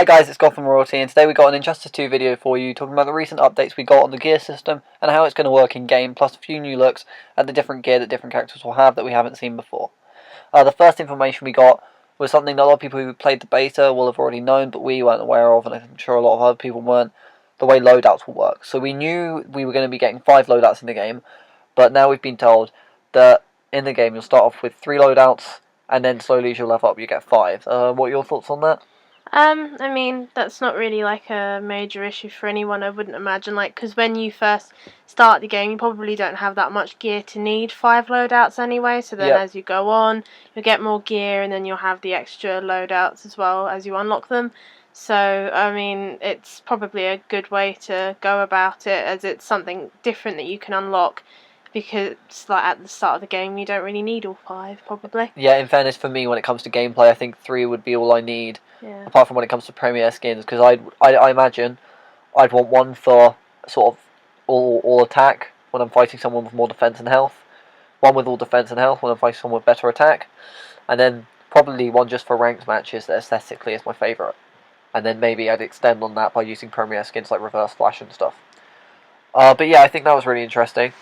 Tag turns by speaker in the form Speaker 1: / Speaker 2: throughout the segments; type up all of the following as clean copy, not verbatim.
Speaker 1: Hi guys, it's Gotham Royalty, and today we got an Injustice 2 video for you talking about the recent updates we got on the gear system and how it's going to work in game, plus a few new looks at the different gear that different characters will have that we haven't seen before. The first information we got was something that a lot of people who played the beta will have already known, but we weren't aware of, and I'm sure a lot of other people weren't, the way loadouts will work. So we knew we were going to be getting 5 loadouts in the game, but now we've been told that in the game you'll start off with 3 loadouts, and then slowly as you level up you get 5. What are your thoughts on that?
Speaker 2: I mean, that's not really like a major issue for anyone, I wouldn't imagine. Because when you first start the game, you probably don't have that much gear to need 5 loadouts anyway. So then as you go on, you'll get more gear, and then you'll have the extra loadouts as well as you unlock them. So, I mean, it's probably a good way to go about it, as it's something different that you can unlock. Because at the start of the game, you don't really need all 5, probably.
Speaker 1: Yeah, in fairness, for me, when it comes to gameplay, I think 3 would be all I need.
Speaker 2: Yeah.
Speaker 1: Apart from when it comes to Premier skins, because I imagine I'd want one for sort of all attack when I'm fighting someone with more defense and health, one with all defense and health when I'm fighting someone with better attack, and then probably one just for ranked matches that aesthetically is my favourite. And then maybe I'd extend on that by using Premier skins like Reverse Flash and stuff. But yeah, I think that was really interesting.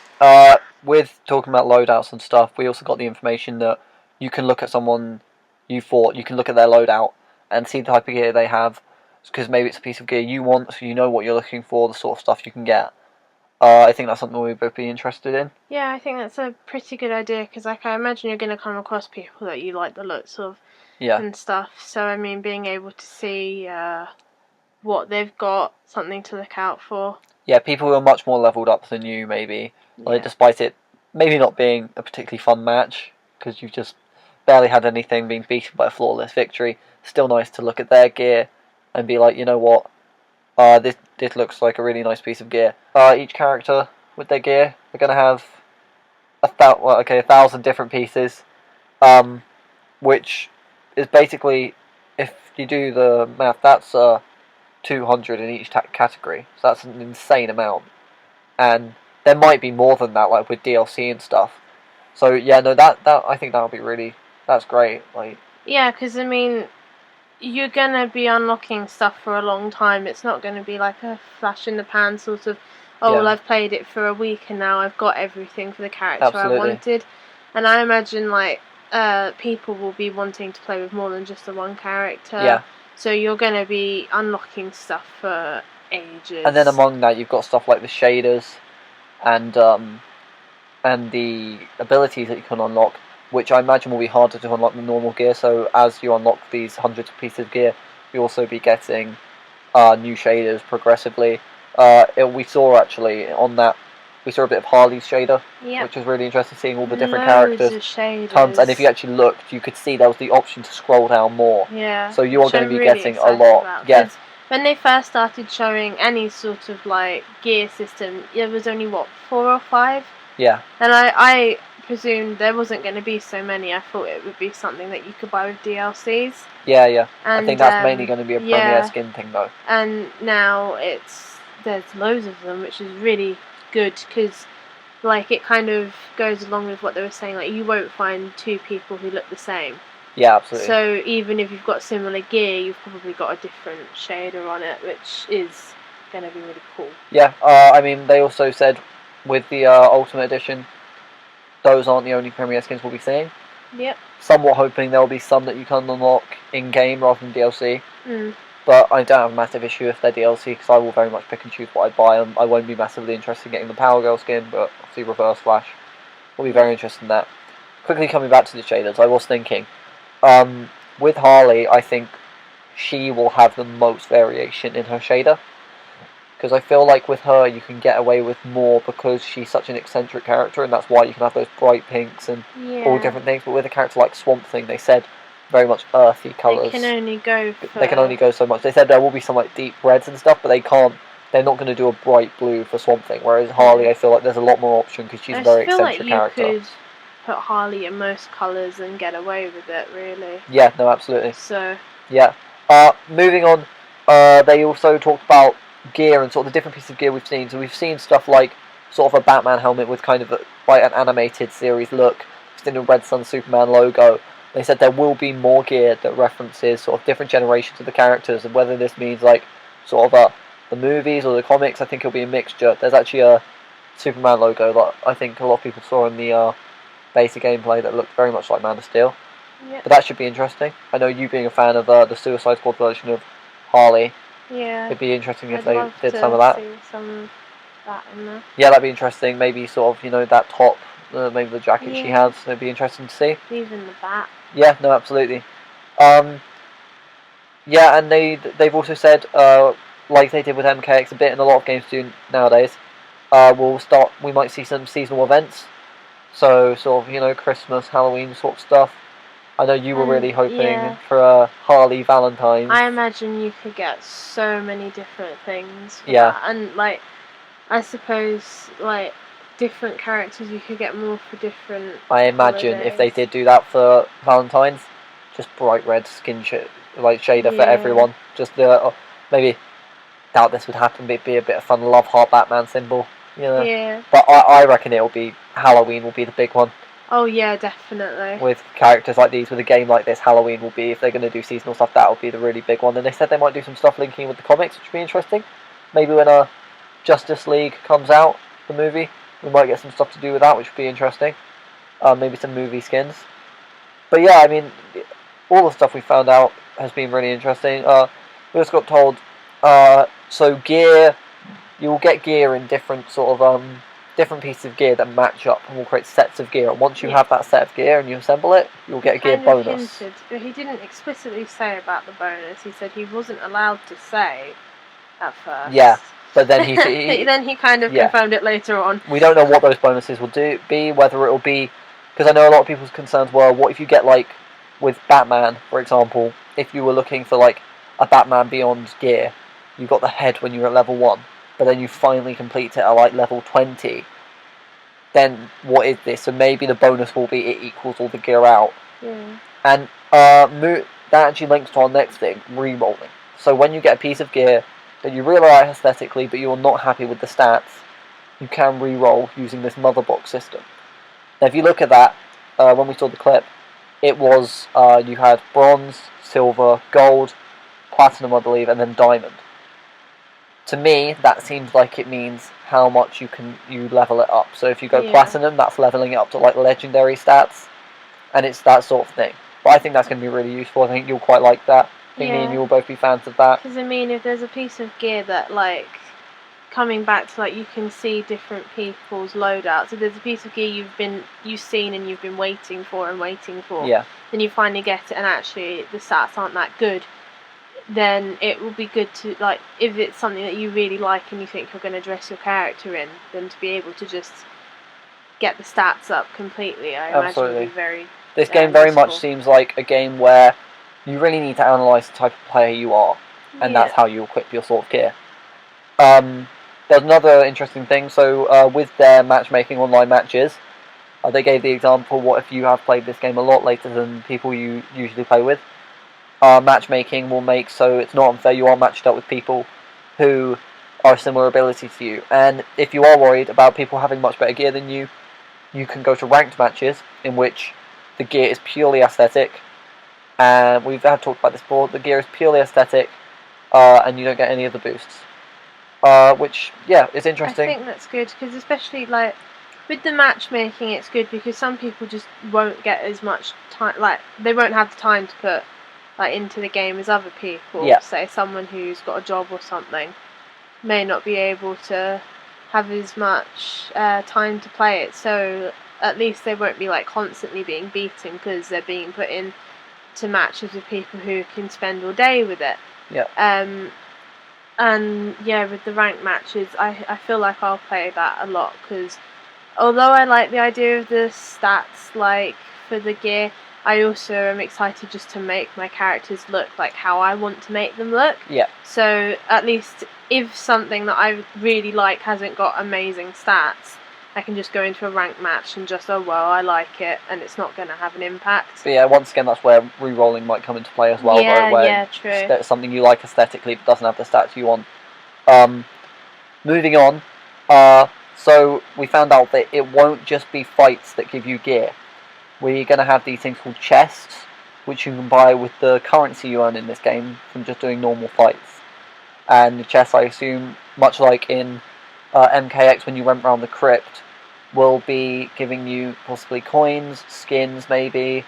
Speaker 1: With talking about loadouts and stuff, we also got the information that you can look at someone you fought, you can look at their loadout and see the type of gear they have, because maybe it's a piece of gear you want, so you know what you're looking for, the sort of stuff you can get. I think that's something we'd both be interested in.
Speaker 2: Yeah, I think that's a pretty good idea, because I imagine you're going to come across people that you like the looks of and stuff. So, I mean, being able to see what they've got, something to look out for.
Speaker 1: Yeah, people who are much more leveled up than you, maybe. Like, despite it maybe not being a particularly fun match, because you've just barely had anything, being beaten by a flawless victory. Still nice to look at their gear and be like, you know what, this looks like a really nice piece of gear. Each character with their gear, they're going to have 1,000 different pieces, which is basically, if you do the math, that's 200 in each category, so that's an insane amount. And there might be more than that, like with DLC and stuff. So yeah, no, that I think that'll be that's great. Like,
Speaker 2: yeah, because I mean, you're gonna be unlocking stuff for a long time. It's not gonna be like a flash in the pan sort of, well, I've played it for a week and now I've got everything for the character I wanted. And I imagine people will be wanting to play with more than just the one character.
Speaker 1: Yeah.
Speaker 2: So you're gonna be unlocking stuff for ages.
Speaker 1: And then among that, you've got stuff like the shaders, and the abilities that you can unlock, which I imagine will be harder to unlock than normal gear. So as you unlock these hundreds of pieces of gear, you'll also be getting new shaders progressively. We saw actually on that, we saw a bit of Harley's shader, which was really interesting, seeing all the different characters.
Speaker 2: Of shaders.
Speaker 1: Tons, and if you actually looked, you could see there was the option to scroll down more.
Speaker 2: Yeah.
Speaker 1: So you are going to be getting a lot. Yes.
Speaker 2: When they first started showing any sort of gear system, it was only 4 or 5.
Speaker 1: Yeah.
Speaker 2: And I presumed there wasn't going to be so many. I thought it would be something that you could buy with DLCs.
Speaker 1: Yeah, yeah.
Speaker 2: And,
Speaker 1: I think that's mainly going to be a Premier skin thing, though.
Speaker 2: And now there's loads of them, which is really good, because it kind of goes along with what they were saying. You won't find 2 people who look the same.
Speaker 1: Yeah, absolutely.
Speaker 2: So even if you've got similar gear, you've probably got a different shader on it, which is going to be really cool.
Speaker 1: Yeah, I mean, they also said with the Ultimate Edition, those aren't the only Premier skins we'll be seeing.
Speaker 2: Yep.
Speaker 1: Somewhat hoping there will be some that you can unlock in-game rather than DLC.
Speaker 2: Mm.
Speaker 1: But I don't have a massive issue if they're DLC, because I will very much pick and choose what I buy. I won't be massively interested in getting the Power Girl skin, but obviously Reverse Flash will be very interested in that. Quickly coming back to the shaders, I was thinking, with Harley, I think she will have the most variation in her shader, because I feel like with her you can get away with more because she's such an eccentric character, and that's why you can have those bright pinks and all different things. But with a character like Swamp Thing, they said very much earthy colours.
Speaker 2: They can only go
Speaker 1: so much. They said there will be some deep reds and stuff, but they're not going to do a bright blue for Swamp Thing. Whereas Harley, I feel like there's a lot more option because she's a very eccentric character.
Speaker 2: You could put Harley in most colours and get away with it, really.
Speaker 1: Yeah, no, absolutely.
Speaker 2: So
Speaker 1: yeah. Moving on, they also talked about gear and sort of the different pieces of gear we've seen. So we've seen stuff like sort of a Batman helmet with kind of an animated series look, just in a Red Sun Superman logo. They said there will be more gear that references sort of different generations of the characters, and whether this means like sort of the movies or the comics, I think it'll be a mixture. There's actually a Superman logo that I think a lot of people saw in the basic gameplay that looked very much like Man of Steel.
Speaker 2: Yep.
Speaker 1: But that should be interesting. I know you being a fan of the Suicide Squad version of Harley.
Speaker 2: Yeah.
Speaker 1: It'd be interesting if
Speaker 2: I'd
Speaker 1: they
Speaker 2: love
Speaker 1: did
Speaker 2: to
Speaker 1: some of that.
Speaker 2: see some of that in there.
Speaker 1: Yeah, that'd be interesting. Maybe sort of, that top, maybe the jacket she
Speaker 2: Yeah.
Speaker 1: has. It'd be interesting to see.
Speaker 2: Even the bat.
Speaker 1: Yeah, no, absolutely. Yeah, and they've also said, like they did with MKX a bit, and a lot of games do nowadays. We might see some seasonal events. So sort of, Christmas, Halloween sort of stuff. I know you were really hoping for a Harley Valentine's.
Speaker 2: I imagine you could get so many different things for
Speaker 1: Yeah.
Speaker 2: that. And like, I suppose like different characters you could get more for different
Speaker 1: I imagine if they
Speaker 2: holidays.
Speaker 1: did do that for Valentine's, just bright red skin shader for everyone. Just maybe doubt this would happen, but it'd be a bit of fun. Love heart Batman symbol.
Speaker 2: Yeah.
Speaker 1: But I reckon it'll be Halloween will be the big one.
Speaker 2: Oh yeah, definitely.
Speaker 1: With characters like these, with a game like this, Halloween will be, if they're going to do seasonal stuff, that'll be the really big one. And they said they might do some stuff linking with the comics, which would be interesting. Maybe when Justice League comes out, the movie, we might get some stuff to do with that, which would be interesting. Maybe some movie skins. But yeah, I mean, all the stuff we found out has been really interesting. We just got told, so gear, you'll get gear in different sort of different pieces of gear that match up, and will create sets of gear. And once you have that set of gear and you assemble it, you'll get a gear bonus.
Speaker 2: Hinted, but he didn't explicitly say about the bonus. He said he wasn't allowed to say at first.
Speaker 1: Yeah, but then he
Speaker 2: then he kind of confirmed it later on.
Speaker 1: We don't know what those bonuses will be, whether it will be, because I know a lot of people's concerns were, what if you get like with Batman, for example, if you were looking for like a Batman Beyond gear, you got the head when you were at level 1. But then you finally complete it at like level 20, then what is this? So maybe the bonus will be it equals all the gear out.
Speaker 2: Yeah.
Speaker 1: And that actually links to our next thing, re-rolling. So when you get a piece of gear that you really like aesthetically, but you're not happy with the stats, you can re-roll using this mother box system. Now if you look at that, when we saw the clip, it was, you had bronze, silver, gold, platinum I believe, and then diamond. To me, that seems like it means how much you level it up. So if you go platinum, that's leveling it up to like legendary stats, and it's that sort of thing. But I think that's going to be really useful. I think you'll quite like that. I think me and you will both be fans of that.
Speaker 2: Because I mean, if there's a piece of gear that like coming back to like you can see different people's loadouts. So there's a piece of gear you've seen and you've been waiting for.
Speaker 1: Yeah.
Speaker 2: Then you finally get it, and actually the stats aren't that good. Then it will be good to, like, if it's something that you really like and you think you're going to dress your character in, then to be able to just get the stats up completely, I imagine would be very
Speaker 1: This game very much seems like a game where you really need to analyse the type of player you are, and that's how you equip your sort of gear. There's another interesting thing, so with their matchmaking online matches, they gave the example, what if you have played this game a lot later than people you usually play with? Matchmaking will make so it's not unfair. You are matched up with people who are a similar ability to you, and if you are worried about people having much better gear than you, you can go to ranked matches in which the gear is purely aesthetic, and we've talked about this before. The gear is purely aesthetic, and you don't get any of the boosts, which is interesting.
Speaker 2: I think that's good, because especially like with the matchmaking, it's good because some people just won't get as much time, like they won't have the time to put like into the game as other people. Say someone who's got a job or something may not be able to have as much time to play it, so at least they won't be like constantly being beaten because they're being put in to matches with people who can spend all day with it. And with the ranked matches, I feel like I'll play that a lot, because although I like the idea of the stats like for the gear, I also am excited just to make my characters look like how I want to make them look. So at least if something that I really like hasn't got amazing stats, I can just go into a ranked match and just, oh well, I like it, and it's not going to have an impact.
Speaker 1: But once again, that's where re-rolling might come into play as well.
Speaker 2: True.
Speaker 1: It's something you like aesthetically but doesn't have the stats you want. Moving on, so we found out that it won't just be fights that give you gear. We're going to have these things called chests, which you can buy with the currency you earn in this game from just doing normal fights. And the chests, I assume, much like in MKX when you went around the crypt, will be giving you possibly coins, skins maybe,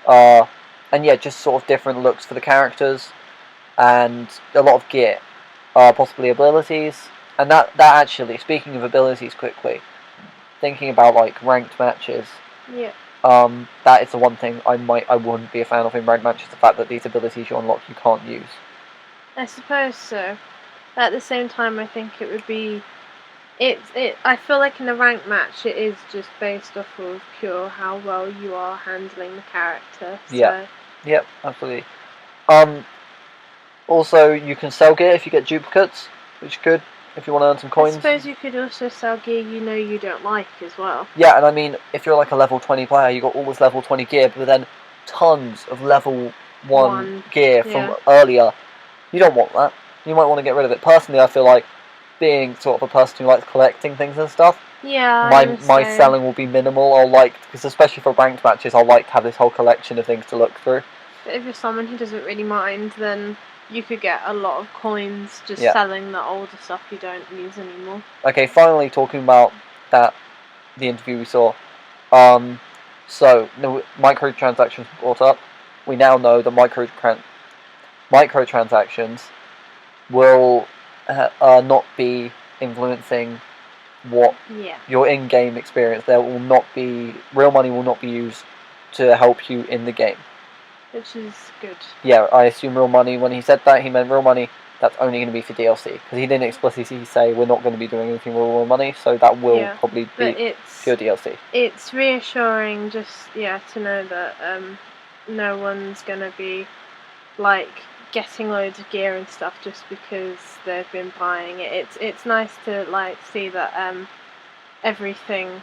Speaker 1: and yeah, just sort of different looks for the characters, and a lot of gear, possibly abilities. And that actually, speaking of abilities quickly, thinking about like ranked matches,
Speaker 2: Yeah.
Speaker 1: that is the one thing I wouldn't be a fan of in ranked matches, the fact that these abilities you unlock you can't use.
Speaker 2: I suppose so. But at the same time, I think it would be. I feel like in a ranked match, it is just based off of pure how well you are handling the character. So.
Speaker 1: Yeah. Yep, absolutely. Also, you can sell gear if you get duplicates, which is good if you want to earn some coins.
Speaker 2: I suppose you could also sell gear you don't like as well.
Speaker 1: Yeah, and I mean, if you're like a level 20 player, you got all this level 20 gear, but then tons of level 1 gear from earlier. You don't want that. You might want to get rid of it. Personally, I feel like, being sort of a person who likes collecting things and stuff,
Speaker 2: yeah,
Speaker 1: my selling will be minimal. Because especially for ranked matches, I'll like to have this whole collection of things to look through.
Speaker 2: But if you're someone who doesn't really mind, then you could get a lot of coins just selling the older stuff you don't use anymore.
Speaker 1: Okay, finally talking about the interview we saw. So the microtransactions were brought up. We now know that microtransactions will not be influencing what your in-game experience. There will not be real money will not be used to help you in the game,
Speaker 2: which is good.
Speaker 1: Yeah, I assume real money. When he said that, he meant real money. That's only going to be for DLC, because he didn't explicitly say we're not going to be doing anything with real money. So that will probably be pure DLC.
Speaker 2: It's reassuring, just to know that no one's going to be like getting loads of gear and stuff just because they've been buying it. It's nice to like see that everything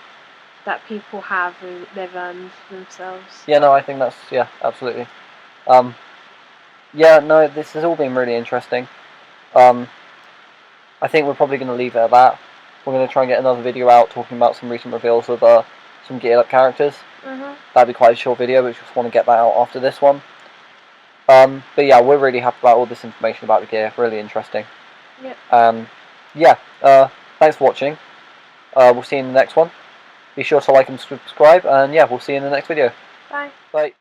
Speaker 2: that people have, they've earned themselves.
Speaker 1: Yeah, no, I think that's absolutely. Yeah, no, this has all been really interesting. I think we're probably going to leave it at that. We're going to try and get another video out talking about some recent reveals of some geared up characters. That'd be quite a short video, but we just want to get that out after this one. But yeah, we're really happy about all this information about the gear. Really interesting.
Speaker 2: Yep.
Speaker 1: Yeah. Thanks for watching. We'll see you in the next one. Be sure to like and subscribe, and yeah, we'll see you in the next video.
Speaker 2: Bye.
Speaker 1: Bye.